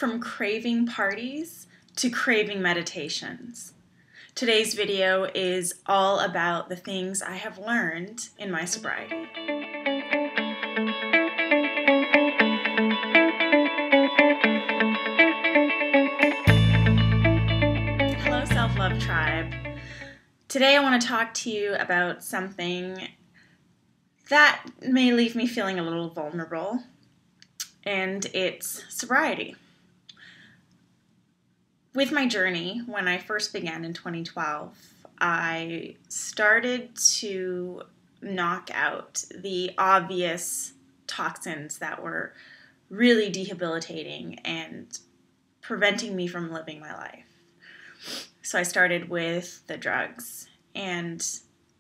from craving parties to craving meditations. Today's video is all about the things I have learned in my sobriety. Hello, Self-Love Tribe. Today I want to talk to you about something that may leave me feeling a little vulnerable, and it's sobriety. With my journey, when I first began in 2012, I started to knock out the obvious toxins that were really debilitating and preventing me from living my life. So I started with the drugs, and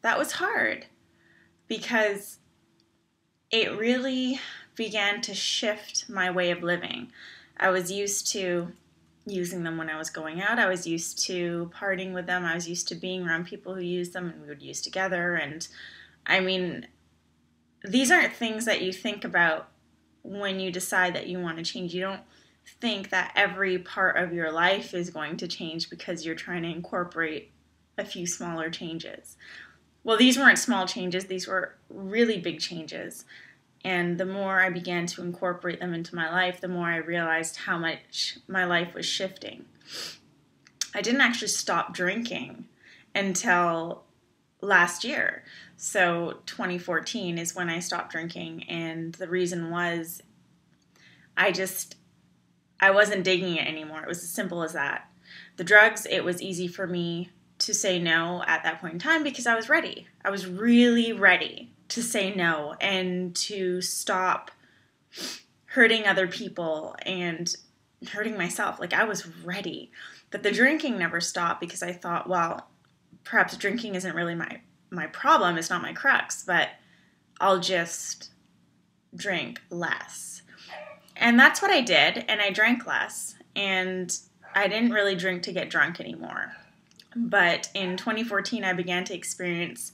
that was hard because it really began to shift my way of living. I was used to using them when I was going out. I was used to partying with them. I was used to being around people who used them, and we would use together. And I mean, these aren't things that you think about when you decide that you want to change. You don't think that every part of your life is going to change because you're trying to incorporate a few smaller changes. Well, these weren't small changes. These were really big changes. And the more I began to incorporate them into my life, the more I realized how much my life was shifting. I didn't actually stop drinking until last year. So 2014 is when I stopped drinking, and the reason was I wasn't digging it anymore. It was as simple as that. The drugs, it was easy for me to say no at that point in time because I was ready. I was really ready to say no and to stop hurting other people and hurting myself. Like, I was ready. But the drinking never stopped because I thought, well, perhaps drinking isn't really my problem. It's not my crux, but I'll just drink less. And that's what I did, and I drank less. And I didn't really drink to get drunk anymore. But in 2014, I began to experience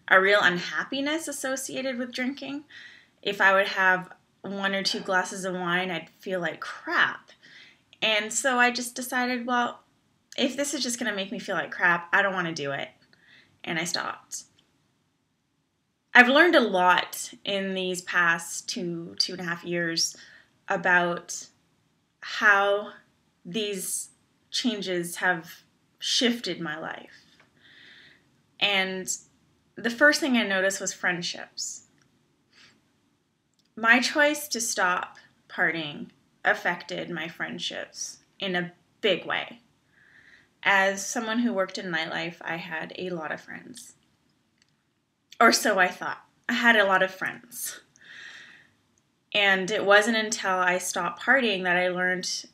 a real unhappiness associated with drinking. If I would have 1 or 2 glasses of wine, I'd feel like crap. And so I just decided, well, if this is just going to make me feel like crap, I don't want to do it. And I stopped. I've learned a lot in these past 2.5 years about how these changes have shifted my life. And the first thing I noticed was friendships. My choice to stop partying affected my friendships in a big way. As someone who worked in nightlife, I had a lot of friends. Or so I thought. I had a lot of friends. And it wasn't until I stopped partying that I learned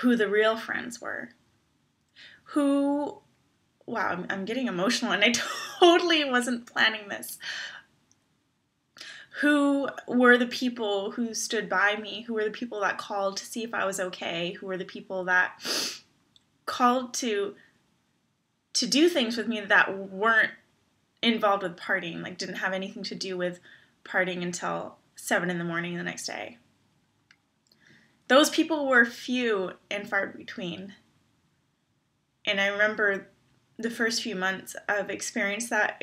who the real friends were. Wow, I'm getting emotional, and I totally wasn't planning this. Who were the people who stood by me? Who were the people that called to see if I was okay? Who were the people that called to do things with me that weren't involved with partying, like didn't have anything to do with partying until 7 in the morning the next day? Those people were few and far between. And I remember the first few months of experience that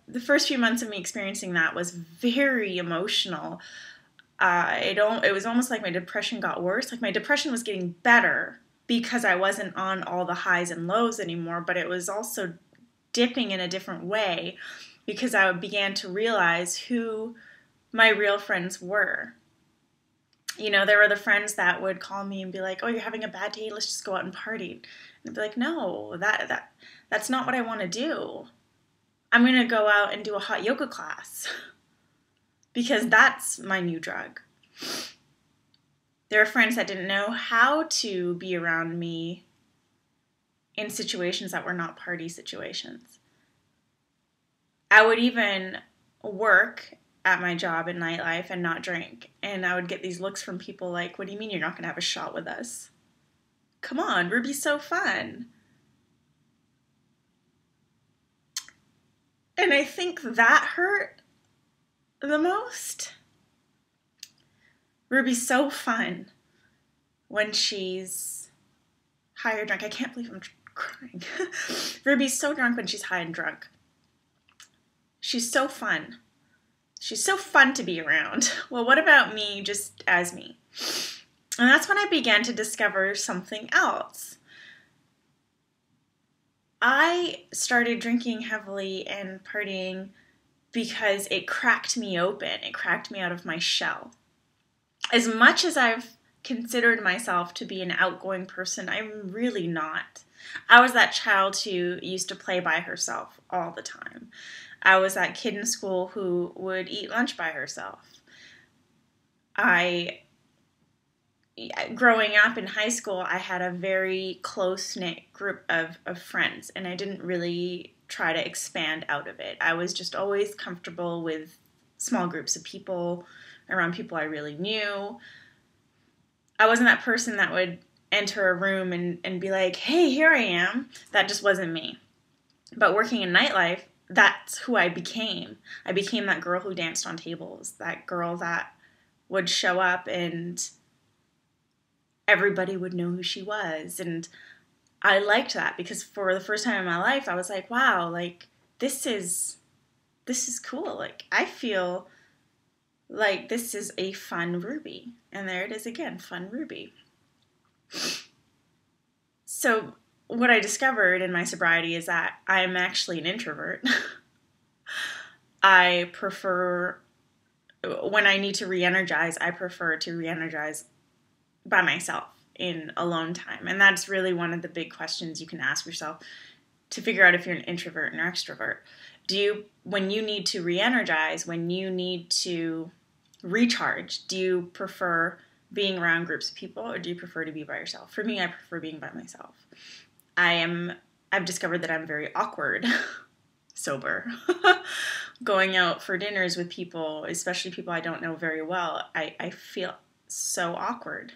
the first few months of me experiencing that was very emotional. It was almost like my depression got worse. Like, my depression was getting better because I wasn't on all the highs and lows anymore, but it was also dipping in a different way because I began to realize who my real friends were. You know, there were the friends that would call me and be like, oh, you're having a bad day, let's just go out and party. And I'd be like, no, that's not what I want to do. I'm going to go out and do a hot yoga class because that's my new drug. There are friends that didn't know how to be around me in situations that were not party situations. I would even work at my job in nightlife and not drink. And I would get these looks from people like, what do you mean you're not going to have a shot with us? Come on, Ruby's so fun. And I think that hurt the most. Ruby's so fun. when she's high or drunk. I can't believe I'm crying. Ruby's so drunk when she's high and drunk. She's so fun. She's so fun to be around. Well, what about me just as me? And that's when I began to discover something else. I started drinking heavily and partying because it cracked me open. It cracked me out of my shell. As much as I've considered myself to be an outgoing person, I'm really not. I was that child who used to play by herself all the time. I was that kid in school who would eat lunch by herself. Growing up in high school, I had a very close-knit group of friends, and I didn't really try to expand out of it. I was just always comfortable with small groups of people, around people I really knew. I wasn't that person that would enter a room and be like, hey, here I am. That just wasn't me. But working in nightlife, that's who I became. I became that girl who danced on tables, that girl that would show up and everybody would know who she was. And I liked that because for the first time in my life, I was like, wow, like this is cool. Like I feel like this is a fun Ruby. And there it is again, fun Ruby. So what I discovered in my sobriety is that I'm actually an introvert. I prefer, when I need to re-energize, I prefer to re-energize by myself in alone time. And that's really one of the big questions you can ask yourself to figure out if you're an introvert or an extrovert. When you need to re-energize, when you need to recharge, do you prefer being around groups of people or do you prefer to be by yourself? For me, I prefer being by myself. I've discovered that I'm very awkward sober. Going out for dinners with people, especially people I don't know very well, I feel so awkward.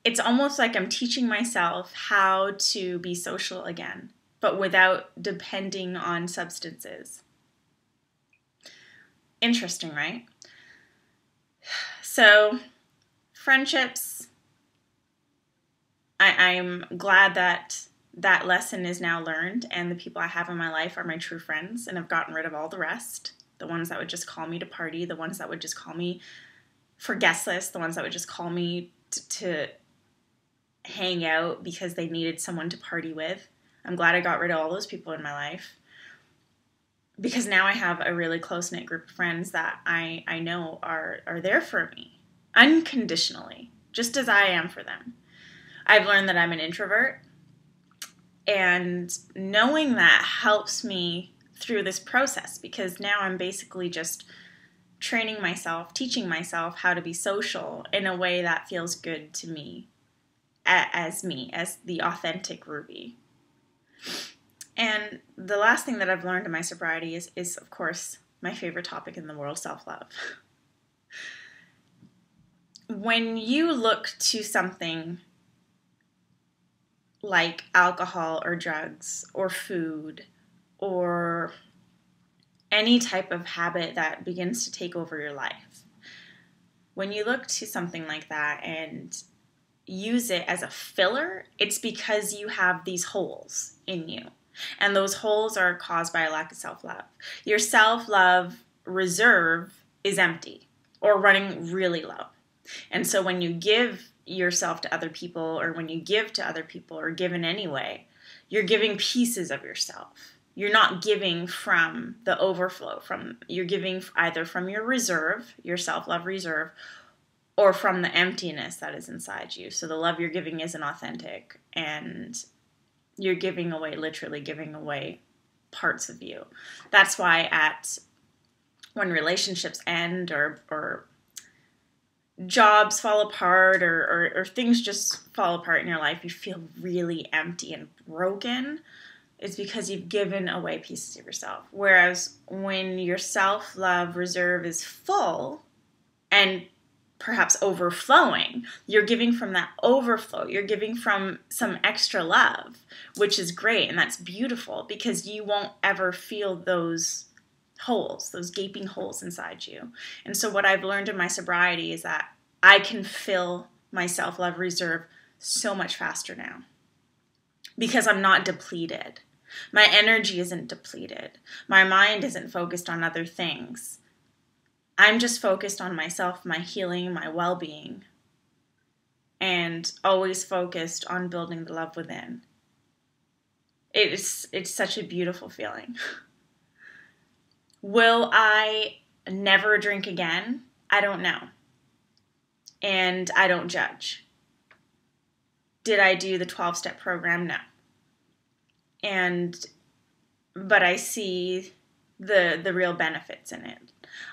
It's almost like I'm teaching myself how to be social again, but without depending on substances. Interesting, right? So, friendships, I'm glad that lesson is now learned and the people I have in my life are my true friends and I've gotten rid of all the rest. The ones that would just call me to party, the ones that would just call me for guest lists, the ones that would just call me to hang out because they needed someone to party with. I'm glad I got rid of all those people in my life because now I have a really close-knit group of friends that I know are there for me unconditionally, just as I am for them. I've learned that I'm an introvert, and knowing that helps me through this process because now I'm basically just training myself, teaching myself how to be social in a way that feels good to me, as the authentic Ruby. And the last thing that I've learned in my sobriety is of course, my favorite topic in the world, self-love. When you look to something like alcohol or drugs or food or any type of habit that begins to take over your life, when you look to something like that and use it as a filler, it's because you have these holes in you. And those holes are caused by a lack of self-love. Your self-love reserve is empty or running really low. And so when you give yourself to other people or when you give to other people or give in any way, you're giving pieces of yourself. You're not giving from the overflow. You're giving either from your reserve, your self-love reserve, or from the emptiness that is inside you. So the love you're giving isn't authentic and you're literally giving away parts of you. That's why when relationships end or jobs fall apart or things just fall apart in your life, you feel really empty and broken. It's because you've given away pieces of yourself. Whereas when your self-love reserve is full and perhaps overflowing, you're giving from that overflow. You're giving from some extra love, which is great. And that's beautiful because you won't ever feel those holes, those gaping holes inside you. And so what I've learned in my sobriety is that I can fill my self-love reserve so much faster now because I'm not depleted. My energy isn't depleted. My mind isn't focused on other things. I'm just focused on myself, my healing, my well-being, and always focused on building the love within. It's such a beautiful feeling. Will I never drink again? I don't know. And I don't judge. Did I do the 12-step program? No. But I see the real benefits in it.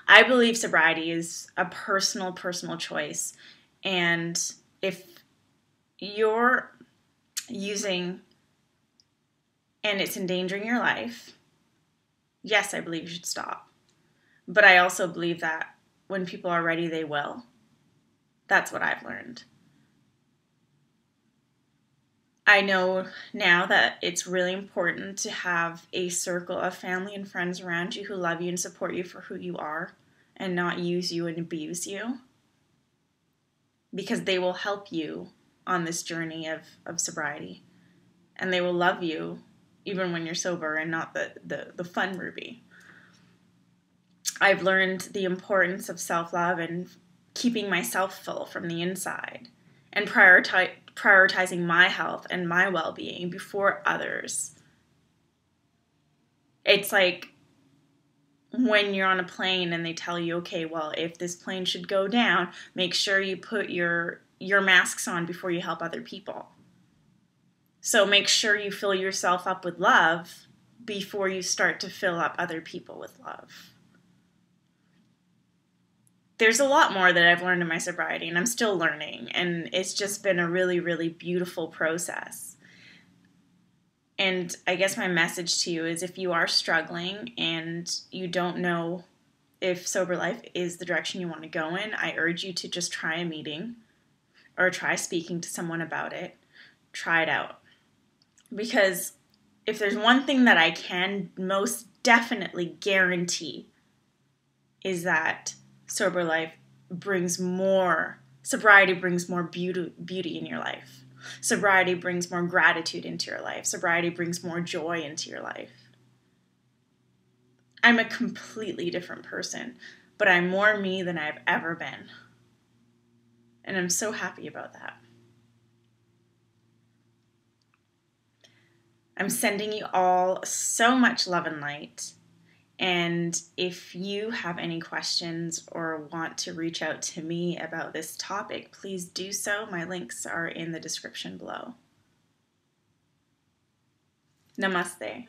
I believe sobriety is a personal choice. And if you're using and it's endangering your life, yes, I believe you should stop. But I also believe that when people are ready, they will. That's what I've learned. I know now that it's really important to have a circle of family and friends around you who love you and support you for who you are and not use you and abuse you, because they will help you on this journey of sobriety, and they will love you even when you're sober and not the fun Ruby. I've learned the importance of self-love and keeping myself full from the inside and prioritizing my health and my well-being before others. It's like when you're on a plane and they tell you, okay, well, if this plane should go down, make sure you put your masks on before you help other people. So make sure you fill yourself up with love before you start to fill up other people with love. There's a lot more that I've learned in my sobriety, and I'm still learning, and it's just been a really, really beautiful process. And I guess my message to you is if you are struggling and you don't know if sober life is the direction you want to go in, I urge you to just try a meeting or try speaking to someone about it. Try it out. Because if there's one thing that I can most definitely guarantee is that sobriety brings more beauty in your life. Sobriety brings more gratitude into your life. Sobriety brings more joy into your life. I'm a completely different person, but I'm more me than I've ever been. And I'm so happy about that. I'm sending you all so much love and light. And if you have any questions or want to reach out to me about this topic, please do so. My links are in the description below. Namaste.